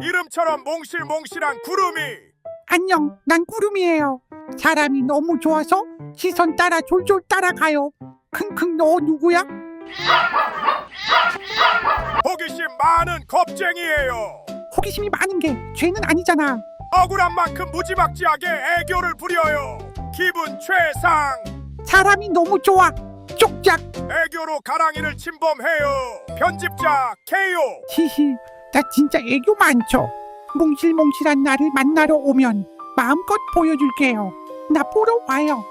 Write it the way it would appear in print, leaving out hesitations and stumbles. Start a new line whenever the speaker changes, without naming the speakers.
이름처럼 몽실몽실한 구름이.
안녕, 난 구름이에요. 사람이 너무 좋아서 시선 따라 졸졸 따라가요. 킁킁, 너 누구야?
호기심 많은 겁쟁이에요.
호기심이 많은 게 죄는 아니잖아.
억울한 만큼 무지막지하게 애교를 부려요. 기분 최상.
사람이 너무 좋아. 쪽작.
애교로 가랑이를 침범해요. 편집자 KO.
히히, 나 진짜 애교 많죠. 몽실몽실한 나를 만나러 오면 마음껏 보여줄게요. 나 보러 와요.